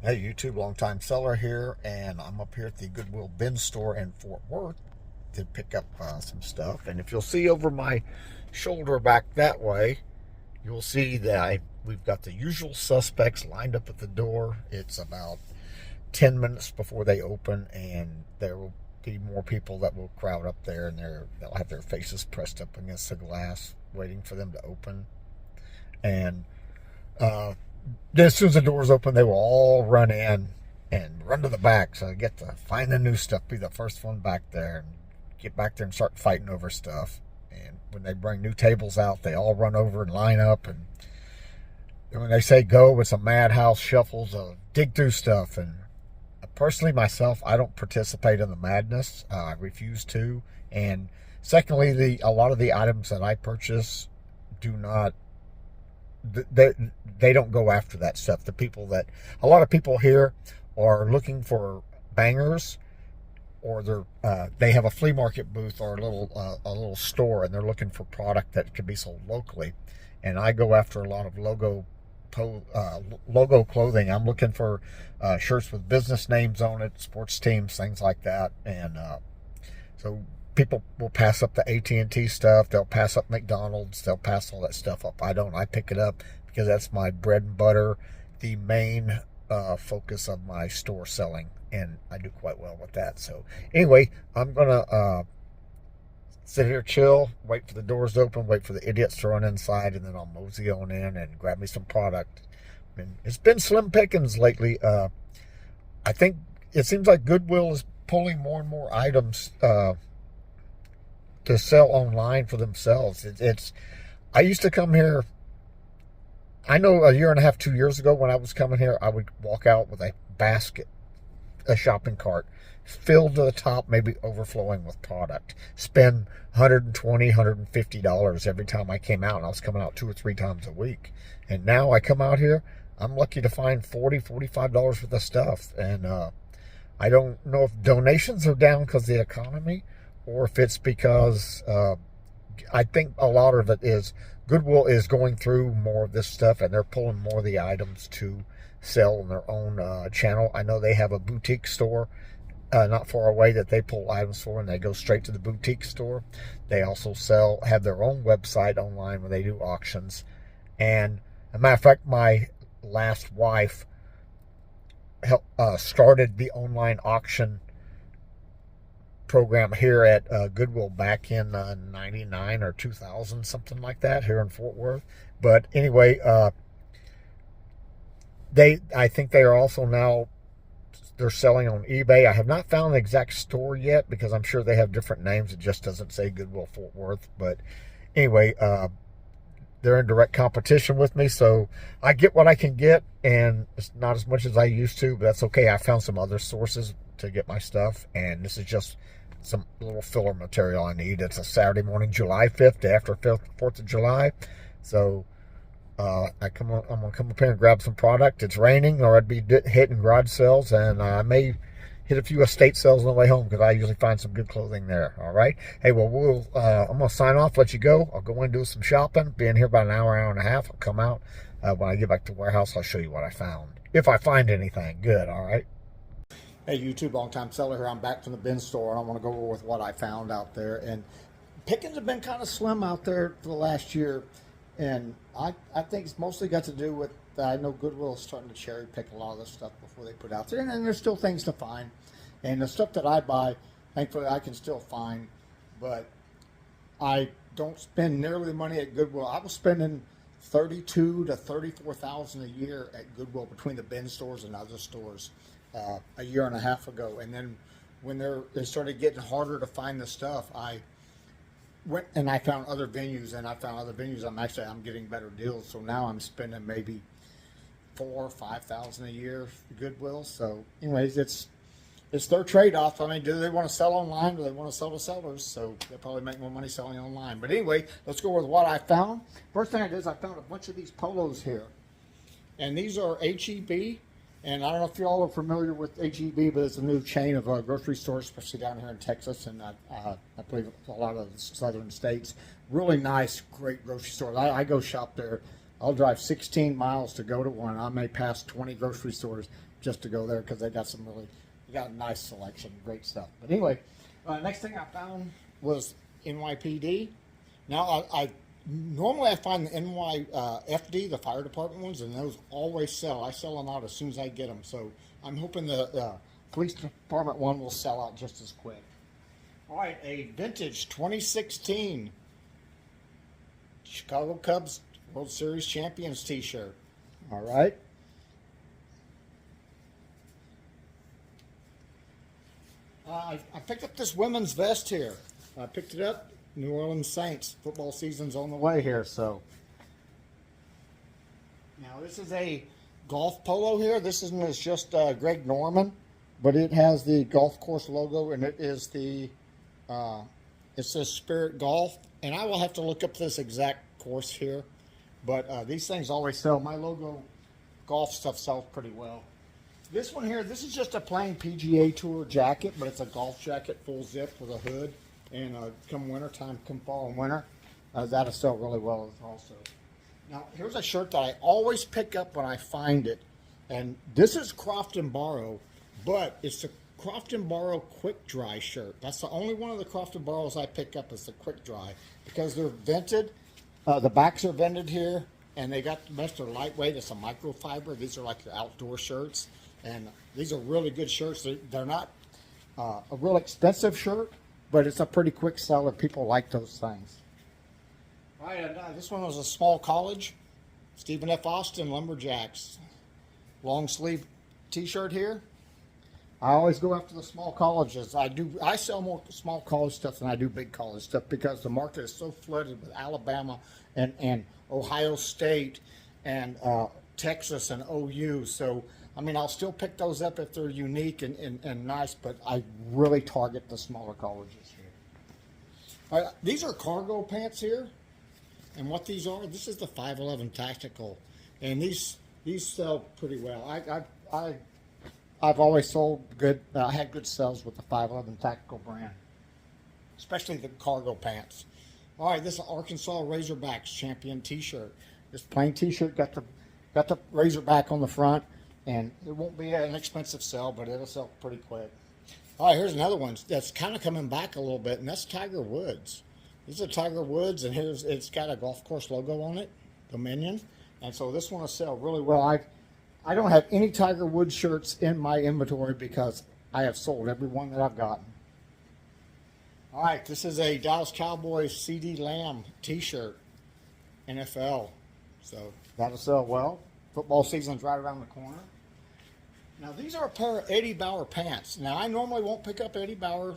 Hey YouTube, long time seller here, and I'm up here at the Goodwill bin store in Fort Worth to pick up some stuff. And if you'll see over my shoulder back that way, you'll see that we've got the usual suspects lined up at the door. It's about 10 minutes before they open, and there will be more people that will crowd up there, and they'll have their faces pressed up against the glass waiting for them to open. And then as soon as the doors open, they will all run in and run to the back. So I get to find the new stuff, be the first one back there, and get back there and start fighting over stuff. And when they bring new tables out, they all run over and line up. And when they say go, it's a madhouse shuffles of dig through stuff. And personally, myself, I don't participate in the madness. I refuse to. And secondly, a lot of the items that I purchase do not. They don't go after that stuff. A lot of people here are looking for bangers, or they have a flea market booth or a little store, and they're looking for product that can be sold locally. And I go after a lot of logo clothing. I'm looking for shirts with business names on it, sports teams, things like that. And so people will pass up the AT&T stuff. They'll pass up McDonald's. They'll pass all that stuff up. I don't. I pick it up because that's my bread and butter, the main focus of my store selling, and I do quite well with that. So anyway, I'm going to sit here, chill, wait for the doors to open, wait for the idiots to run inside, and then I'll mosey on in and grab me some product. And it's been slim pickings lately. I think it seems like Goodwill is pulling more and more items to sell online for themselves. I used to come here, I know a year and a half, 2 years ago when I was coming here, I would walk out with a basket, a shopping cart, filled to the top, maybe overflowing with product. Spend $120, $150 every time I came out, and I was coming out 2 or 3 times a week. And now I come out here, I'm lucky to find $40, $45 worth of stuff. And I don't know if donations are down because of the economy, or if it's because I think a lot of it is Goodwill is going through more of this stuff, and they're pulling more of the items to sell on their own channel. I know they have a boutique store not far away that they pull items for, and they go straight to the boutique store. They also have their own website online where they do auctions. And as a matter of fact, my last wife started the online auction program here at Goodwill back in 99 or 2000, something like that, here in Fort Worth. But anyway, I think they are also now, they're selling on eBay. I have not found the exact store yet because I'm sure they have different names. It just doesn't say Goodwill Fort Worth. But anyway, they're in direct competition with me, so I get what I can get, and it's not as much as I used to, but that's okay. I found some other sources to get my stuff, and this is just some little filler material I need. It's a Saturday morning, July 5th, after 4th of July. So I'm gonna come up here and grab some product. It's raining, or I'd be hitting garage sales, and I may hit a few estate sales on the way home because I usually find some good clothing there. All right. Hey, well, I'm gonna sign off, let you go. I'll go in and do some shopping. Be in here about an hour, hour and a half. I'll come out when I get back to the warehouse. I'll show you what I found, if I find anything good. All right. Hey YouTube, long time seller here. I'm back from the bin store, and I want to go over with what I found out there. And pickings have been kind of slim out there for the last year, and I think it's mostly got to do with I know Goodwill is starting to cherry pick a lot of this stuff before they put out there, and then there's still things to find. And the stuff that I buy, thankfully, I can still find, but I don't spend nearly the money at Goodwill. I was spending $32,000 to $34,000 a year at Goodwill between the bin stores and other stores a year and a half ago. And then when they started getting harder to find the stuff, I went and I found other venues, I'm getting better deals. So now I'm spending maybe $4,000 or $5,000 a year at Goodwill. So anyways, it's their trade-off. I mean, do they want to sell online, or do they want to sell to sellers? So they'll probably make more money selling online. But anyway, let's go with what I found. First thing I did is I found a bunch of these polos here, and these are HEB. And I don't know if you all are familiar with HEB, but it's a new chain of grocery stores, especially down here in Texas, and I believe a lot of the southern states. Really nice, great grocery stores. I go shop there. I'll drive 16 miles to go to one. I may pass 20 grocery stores, just to go there because they got they got a nice selection, great stuff. But anyway, next thing I found was NYPD. Now I normally I find the NYFD, the fire department ones, and those always sell. I sell them out as soon as I get them. So I'm hoping the police department one will sell out just as quick. All right, a vintage 2016 Chicago Cubs World Series Champions t-shirt. All right. I picked up this women's vest here. I picked it up. New Orleans Saints. Football season's on the way here, so. Now, this is a golf polo here. This isn't just Greg Norman, but it has the golf course logo, and it is the, it says Spirit Golf. And I will have to look up this exact course here, but these things always sell. My logo golf stuff sells pretty well. This one here, this is just a plain PGA Tour jacket, but it's a golf jacket, full zip with a hood. And come winter time, come fall and winter, that'll sell really well also. Now, here's a shirt that I always pick up when I find it. And this is Croft and Borrow, but it's the Croft and Borrow Quick Dry shirt. That's the only one of the Croft and Borrows I pick up is the Quick Dry because they're vented. The backs are vented here, and they got the best. They're lightweight. It's a microfiber. These are like your outdoor shirts, and these are really good shirts. They're not a real expensive shirt, but it's a pretty quick seller. People like those things. All right, this one was a small college. Stephen F. Austin Lumberjacks. Long sleeve t-shirt here. I always go after the small colleges. I sell more small college stuff than I do big college stuff because the market is so flooded with Alabama and Ohio State and Texas and OU. So, I mean, I'll still pick those up if they're unique and nice, but I really target the smaller colleges here. These are cargo pants here. And what these are, this is the 511 Tactical. And these sell pretty well. I've always sold good. I had good sales with the 511 Tactical brand, especially the cargo pants. All right, this is Arkansas Razorbacks champion T-shirt. This plain T-shirt got the Razorback on the front, and it won't be an expensive sell, but it'll sell pretty quick. All right, here's another one that's kind of coming back a little bit, and that's Tiger Woods. This is Tiger Woods, and it's got a golf course logo on it, Dominion, and so this one will sell really well. I don't have any Tiger Woods shirts in my inventory because I have sold every one that I've gotten. All right, this is a Dallas Cowboys CD Lamb t-shirt, NFL. So that'll sell well. Football season's right around the corner. Now, these are a pair of Eddie Bauer pants. Now, I normally won't pick up Eddie Bauer.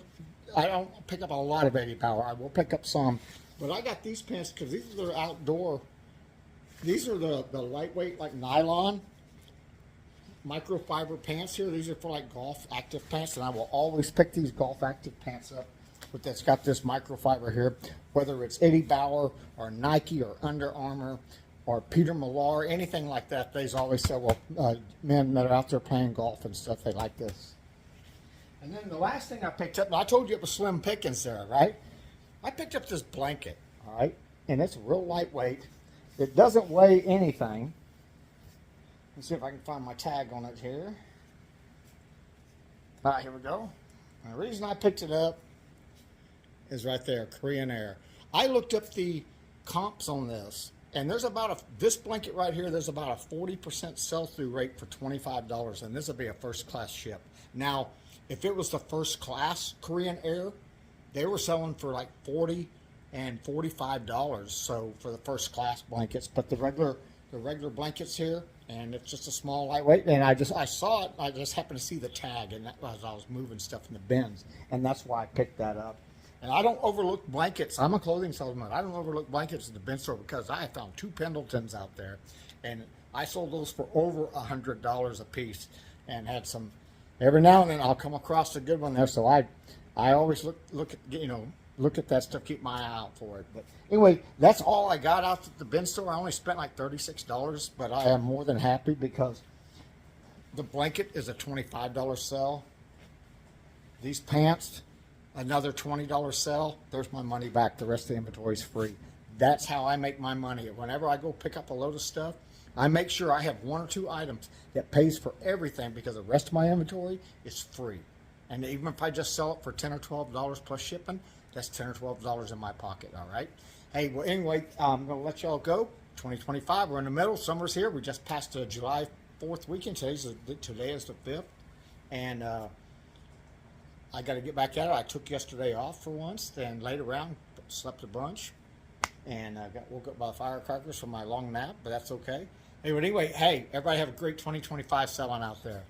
I don't pick up a lot of Eddie Bauer. I will pick up some. But I got these pants because these are the outdoor. These are the lightweight, like nylon microfiber pants here. These are for like golf active pants, and I will always pick these golf active pants up. But that's got this microfiber here, whether it's Eddie Bauer or Nike or Under Armour or Peter Millar, anything like that. They always sell, well, men that are out there playing golf and stuff, they like this. And then the last thing I picked up, and I told you it was slim pickings there, right? I picked up this blanket, all right? And it's real lightweight. It doesn't weigh anything. Let's see if I can find my tag on it here. All right, here we go. And the reason I picked it up is right there, Korean Air. I looked up the comps on this, and there's about this blanket right here, there's about a 40% sell-through rate for $25, and this will be a first-class ship. Now, if it was the first-class Korean Air, they were selling for like $40 and $45, so for the first-class blankets. But the regular blankets here, and it's just a small lightweight, and I saw it, I just happened to see the tag, and that was, I was moving stuff in the bins, and that's why I picked that up. And I don't overlook blankets. I'm a clothing salesman. I don't overlook blankets at the bin store because I have found 2 Pendletons out there, and I sold those for over $100 a piece, and had some. Every now and then I'll come across a good one there, so I always look at that stuff, keep my eye out for it. But anyway, that's all I got out at the bin store. I only spent like $36, but I am more than happy because the blanket is a $25 sell. These pants, another $20 sell. There's my money back. The rest of the inventory is free. That's how I make my money. Whenever I go pick up a load of stuff, I make sure I have 1 or 2 items that pays for everything because the rest of my inventory is free. And even if I just sell it for $10 or $12 plus shipping, that's $10 or $12 in my pocket. All right. Hey, well, anyway, I'm going to let y'all go. 2025, we're in the middle. Summer's here. We just passed the July 4th weekend. Today is the 5th. And I got to get back at it. I took yesterday off for once, then laid around, slept a bunch, and got woke up by firecrackers from my long nap, but that's okay. Anyway, hey, everybody have a great 2025 selling out there.